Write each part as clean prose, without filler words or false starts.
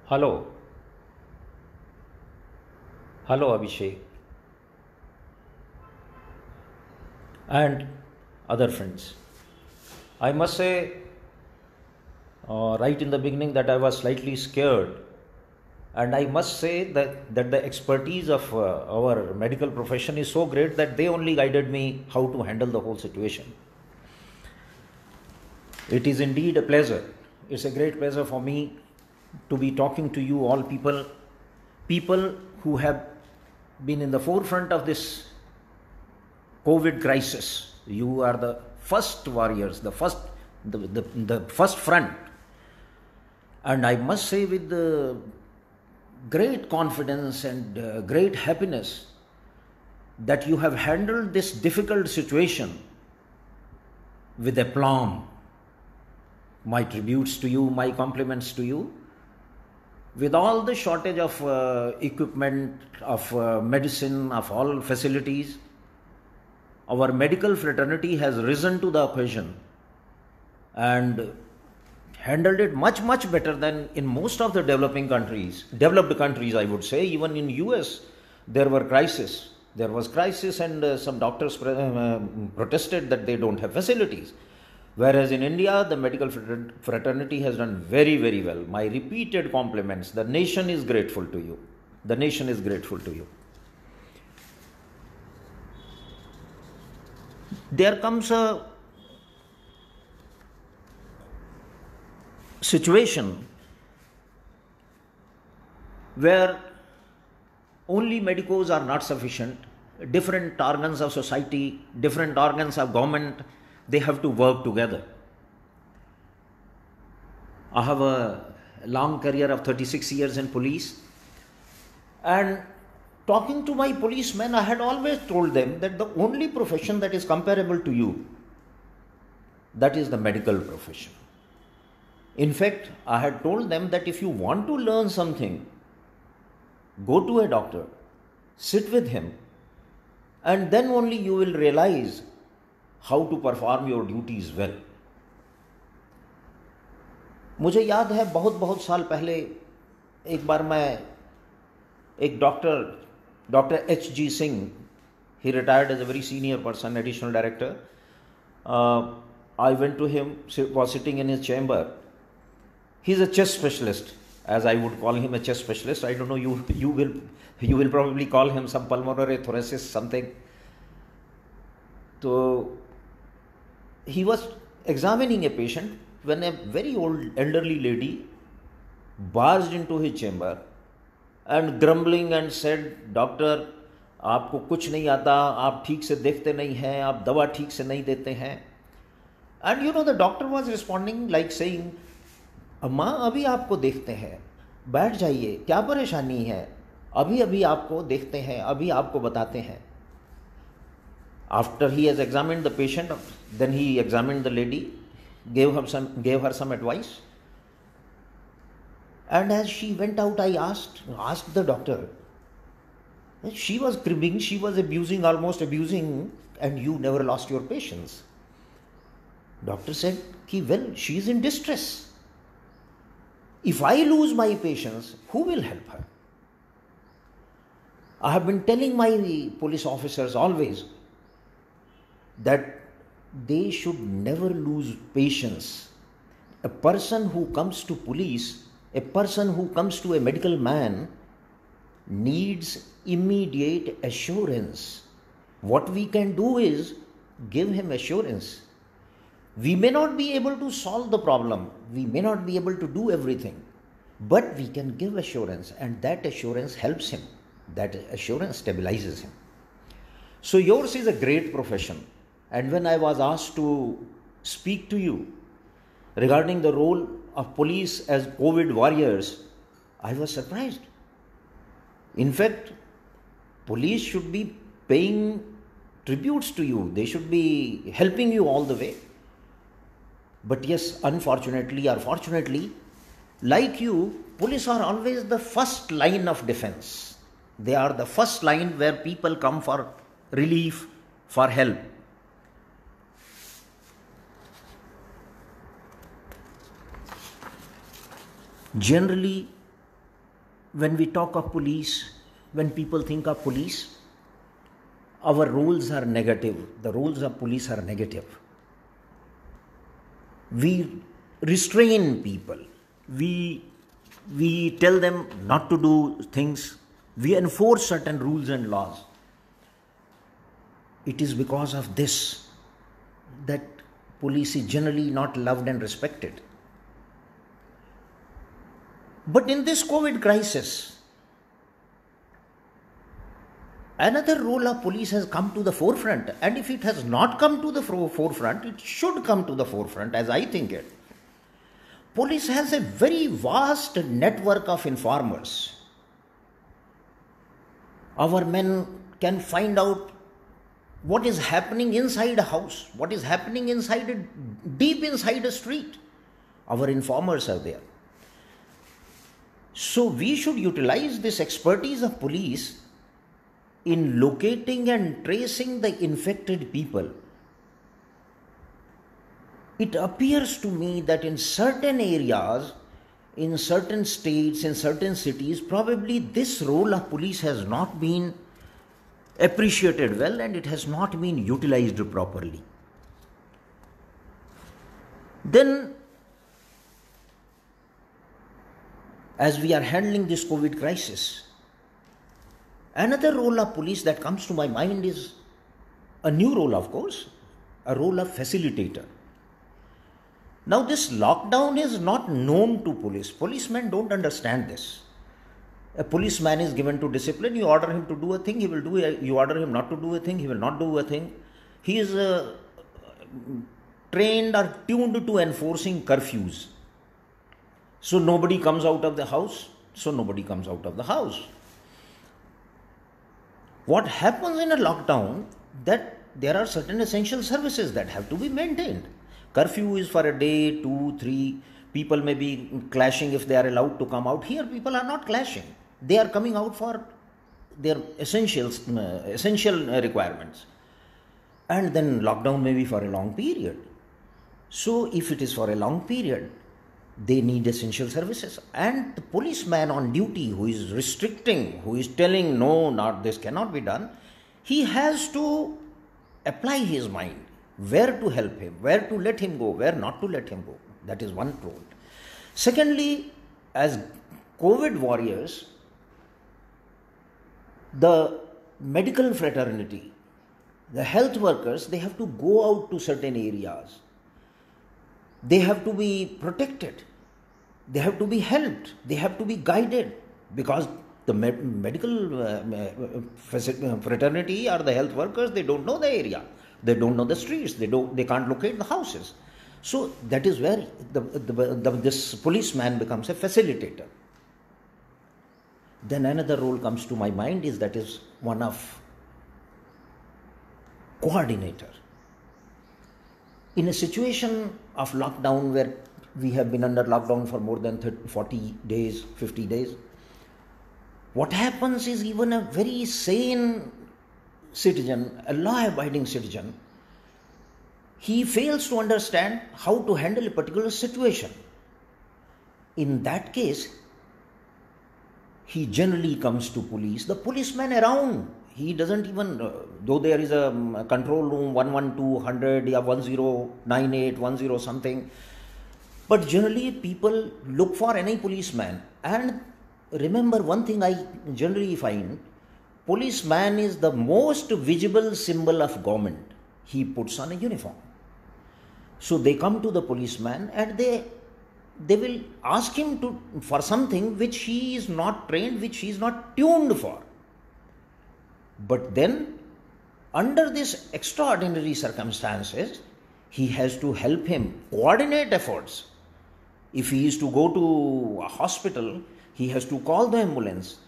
Hello, hello Abhishek and other friends. I must say, right in the beginning, that I was slightly scared, and I must say that the expertise of our medical profession is so great that they only guided me how to handle the whole situation. It is indeed a pleasure. It's a great pleasure for me to be talking to you all people who have been in the forefront of this COVID crisis. You are the first warriors, the first front. And I must say, with great confidence and great happiness, that you have handled this difficult situation with aplomb. My tributes to you, my compliments to you. With all the shortage of equipment, of medicine, of all facilities, our medical fraternity has risen to the occasion and handled it much better than in most of the developed countries, I would say. Even in US, there was crisis, and some doctors protested that they don't have facilities. Whereas in India, the medical fraternity has done very well. My repeated compliments. The nation is grateful to you. The nation is grateful to you. There comes a situation where only medicos are not sufficient. Different organs of society, different organs of government, they have to work together. I have a long career of 36 years in police, and talking to my policemen, I had always told them that the only profession that is comparable to you, that is the medical profession. In fact, I had told them that if you want to learn something, go to a doctor, sit with him, and then only you will realize how to perform your duties well. मुझे याद है बहुत साल पहले एक बार मैं एक doctor H.G. Singh, he retired as a very senior person, additional director. I went to him, was sitting in his chamber. He's a chest specialist, as I would call him, a chest specialist. I don't know, you will probably call him some pulmonary thoracic something. So he was examining a patient when a very old elderly lady barged into his chamber and grumbling and said, "Doctor, आपको कुछ नहीं आता, आप ठीक से देखते नहीं हैं, आप दवा ठीक से नहीं देते हैं." And the doctor was responding like saying, "अम्मा, अभी आपको देखते हैं, बैठ जाइए, क्या परेशानी है, अभी आपको देखते हैं, अभी आपको बताते हैं." After he has examined the patient, then he examined the lady, gave her some advice. And as she went out, I asked the doctor. She was cribbing, she was almost abusing, and you never lost your patience. Doctor said, well, she is in distress. If I lose my patience, who will help her? I have been telling my police officers always that they should never lose patience. A person who comes to police, a person who comes to a medical man, needs immediate assurance. What we can do is give him assurance. We may not be able to solve the problem, we may not be able to do everything, but we can give assurance, and that assurance helps him. That assurance stabilizes him. So yours is a great profession. And when I was asked to speak to you regarding the role of police as COVID warriors, I was surprised. In fact, police should be paying tributes to you. They should be helping you all the way. But yes, unfortunately or fortunately, like you, police are always the first line of defense. They are the first line where people come for relief, for help. Generally, when we talk of police, when people think of police, our roles are negative. The roles of police are negative. We restrain people. We tell them not to do things. We enforce certain rules and laws. It is because of this that police is generally not loved and respected. But in this COVID crisis, another role of police has come to the forefront, and if it has not come to the forefront, it should come to the forefront as I think it. Police has a very vast network of informers. Our men can find out what is happening inside a house, what is happening deep inside a street. Our informers are there. So we should utilize this expertise of police in locating and tracing the infected people. It appears to me that in certain areas, in certain states, in certain cities, probably this role of police has not been appreciated well and it has not been utilized properly. Then, as we are handling this COVID crisis, another role of police that comes to my mind is a new role, of course, a role of facilitator. Now, this lockdown is not known to police. Policemen don't understand this. A policeman is given to discipline. You order him to do a thing, he will do it. You order him not to do a thing, he will not do a thing. He is trained or tuned to enforcing curfews. So nobody comes out of the house. What happens in a lockdown, that there are certain essential services that have to be maintained. Curfew is for a day, 2, 3. People may be clashing if they are allowed to come out. Here people are not clashing. They are coming out for their essential requirements. And then lockdown may be for a long period. So if it is for a long period, they need essential services. And the policeman on duty who is restricting, who is telling no, not this cannot be done, he has to apply his mind. Where to help him, where to let him go, where not to let him go. That is one role. Secondly, as COVID warriors, the medical fraternity, the health workers, they have to go out to certain areas. They have to be protected. They have to be helped. They have to be guided, because the medical fraternity or the health workers, they don't know the area. They don't know the streets. They can't locate the houses. So that is where this policeman becomes a facilitator. Then another role comes to my mind is one of coordinator. In a situation of lockdown where we have been under lockdown for more than 40 days, 50 days, what happens is even a very sane citizen, a law-abiding citizen, he fails to understand how to handle a particular situation. In that case, he generally comes to police. The policeman around, he doesn't even, though there is a control room 112, 100, 1098, 10 something, but generally people look for any policeman. And remember one thing I generally find, policeman is the most visible symbol of government. He puts on a uniform. So they come to the policeman and they will ask him for something which he is not trained, which he is not tuned for. But then, under these extraordinary circumstances, he has to help him coordinate efforts. If he is to go to a hospital, he has to call the ambulance,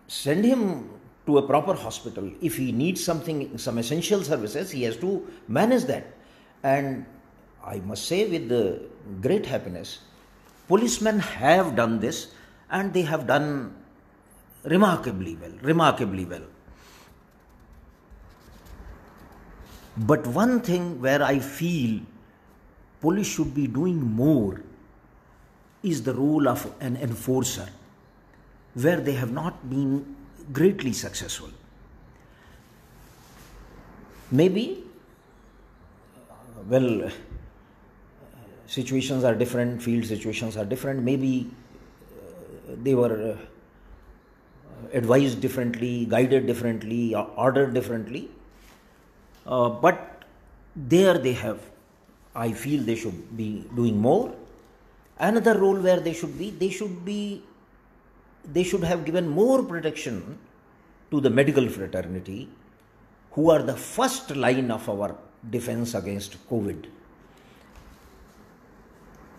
send him to a proper hospital. If he needs some essential services, he has to manage that. And I must say with great happiness, policemen have done this and they have done remarkably well. But one thing where I feel police should be doing more is the role of an enforcer. where they have not been greatly successful. Maybe, situations are different, field situations are different, maybe they were advised differently, guided differently, ordered differently, but there they have, I feel they should be doing more. Another role where they should have given more protection to the medical fraternity, who are the first line of our defense against COVID.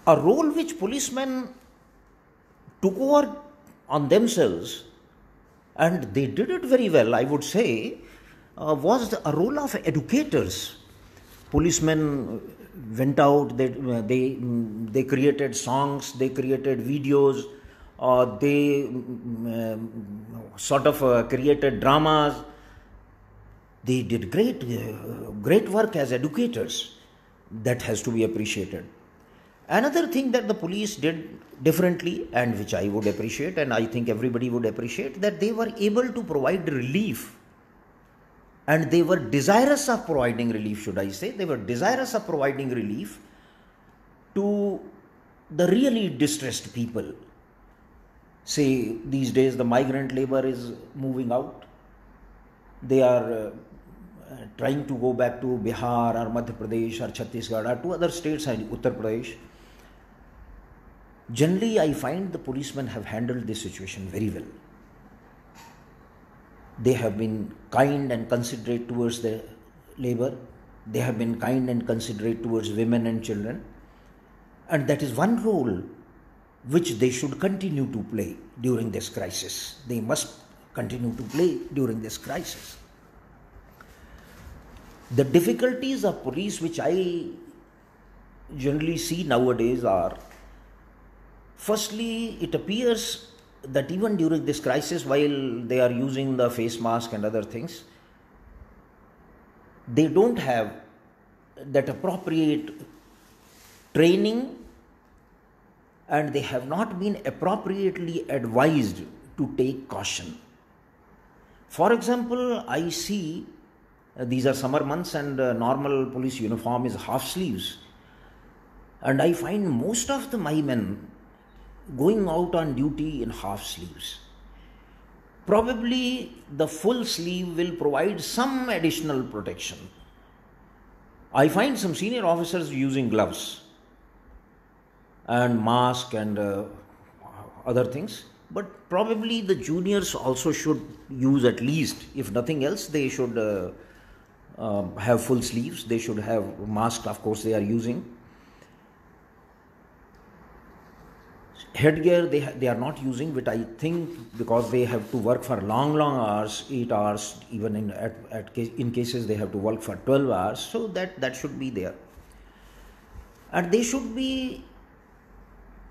A role which policemen took over on themselves, and they did it very well, I would say, was a role of educators. Policemen went out, they created songs, they created videos, they created dramas. They did great work as educators. That has to be appreciated. Another thing that the police did differently, and which I would appreciate, and I think everybody would appreciate, that they were able to provide relief, and they were desirous of providing relief, should I say. They were desirous of providing relief to the really distressed people. Say, these days the migrant labor is moving out. They are trying to go back to Bihar or Madhya Pradesh or Chhattisgarh or to other states and Uttar Pradesh. Generally, I find the policemen have handled this situation very well. They have been kind and considerate towards the labor. They have been kind and considerate towards women and children. And that is one role which they should continue to play during this crisis. They must continue to play during this crisis. The difficulties of police which I generally see nowadays are, firstly, it appears that even during this crisis, while they are using the face mask and other things, they don't have that appropriate training, and they have not been appropriately advised to take caution. For example, I see these are summer months and normal police uniform is half sleeves, and I find most of my men going out on duty in half sleeves. Probably the full sleeve will provide some additional protection. I find some senior officers using gloves and mask and other things, but probably the juniors also should use, at least, if nothing else, they should have full sleeves. They should have mask, of course they are using. Headgear they are not using, which I think because they have to work for long hours, 8 hours, even in cases they have to work for 12 hours, so that should be there. And they should be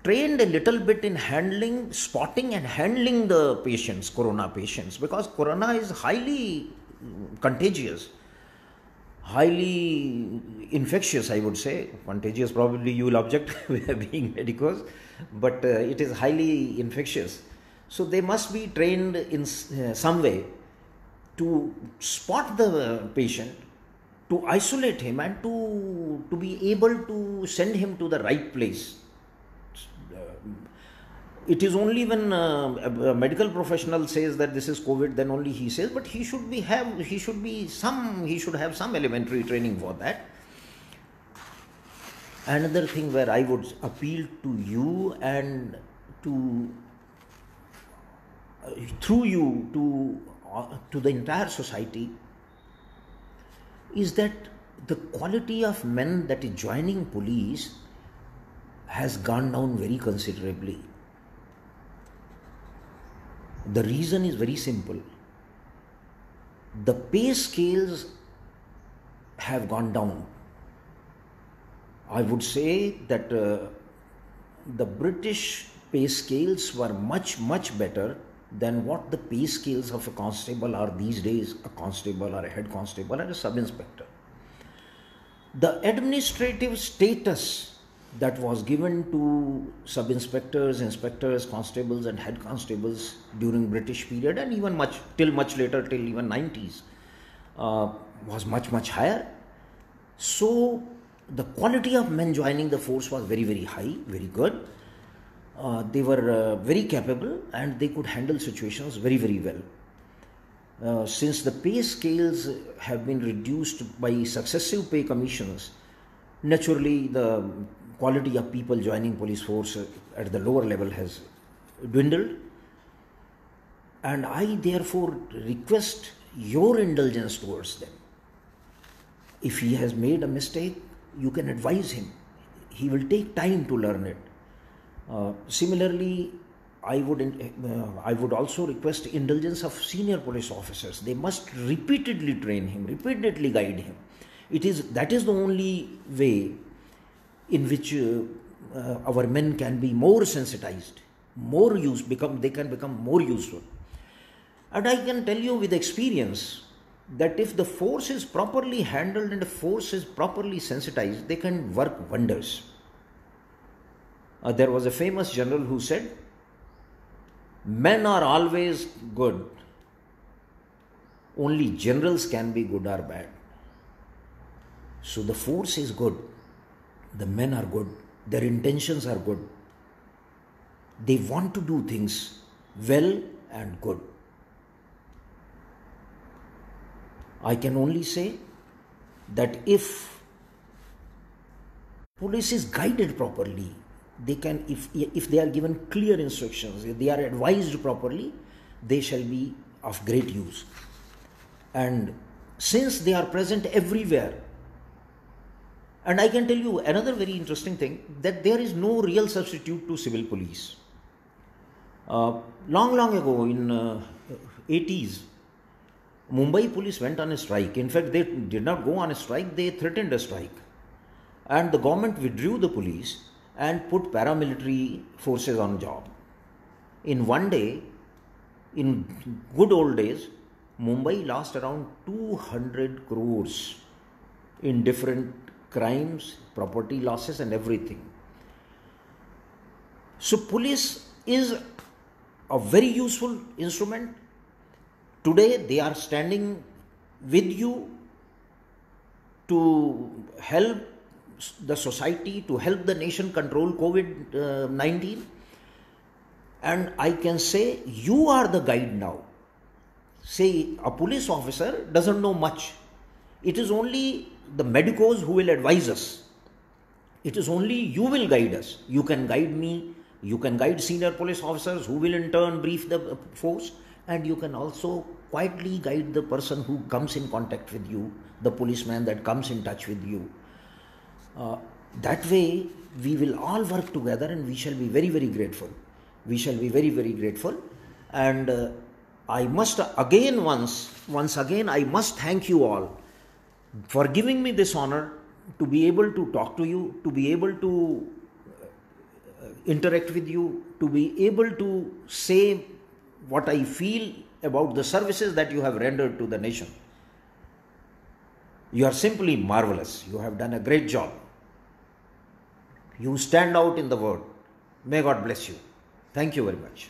trained a little bit in spotting and handling the patients, corona patients, because corona is highly contagious, highly infectious, I would say. Contagious, probably you will object being medicos, but it is highly infectious. So they must be trained in some way to spot the patient, to isolate him, and to be able to send him to the right place. It is only when a medical professional says that this is COVID, then only he says, but he should have some elementary training for that. Another thing where I would appeal to you and through you to the entire society is that the quality of men that is joining police has gone down very considerably. The reason is very simple. The pay scales have gone down. I would say that the British pay scales were much better than what the pay scales of a constable are these days, a constable or a head constable or a sub-inspector. The administrative status that was given to sub-inspectors, inspectors, constables and head constables during British period, and even much later, till even 90s, was much higher. So the quality of men joining the force was very high, very good. They were very capable and they could handle situations very well. Since the pay scales have been reduced by successive pay commissions, naturally the quality of people joining police force at the lower level has dwindled, and I therefore request your indulgence towards them. If he has made a mistake, you can advise him. He will take time to learn it. Similarly, I would also request indulgence of senior police officers. They must repeatedly train him, repeatedly guide him. That is the only way in which our men can be more sensitized, they can become more useful. And I can tell you with experience that if the force is properly handled and the force is properly sensitized, they can work wonders. There was a famous general who said, "Men are always good. Only generals can be good or bad." So the force is good. The men are good. Their intentions are good. They want to do things well and good. I can only say that if police is guided properly, they can, if they are given clear instructions, if they are advised properly, they shall be of great use. And since they are present everywhere, and I can tell you another very interesting thing, that there is no real substitute to civil police. Long ago, in 80s, Mumbai police went on a strike. In fact, they did not go on a strike, they threatened a strike. And the government withdrew the police and put paramilitary forces on job. In one day, in good old days, Mumbai lost around 200 crores in different crimes, property losses and everything. So police is a very useful instrument. Today they are standing with you to help the society, to help the nation control COVID-19. And I can say you are the guide now. Say a police officer doesn't know much. It is only the medicos who will advise us. It is only you will guide us. You can guide me, you can guide senior police officers who will in turn brief the force, and you can also quietly guide the person who comes in contact with you, the policeman that comes in touch with you. That way we will all work together and we shall be very grateful. We shall be very grateful. And I must again, once again, I must thank you all for giving me this honor to be able to talk to you, to be able to interact with you, to be able to say what I feel about the services that you have rendered to the nation. You are simply marvelous. You have done a great job. You stand out in the world. May God bless you. Thank you very much.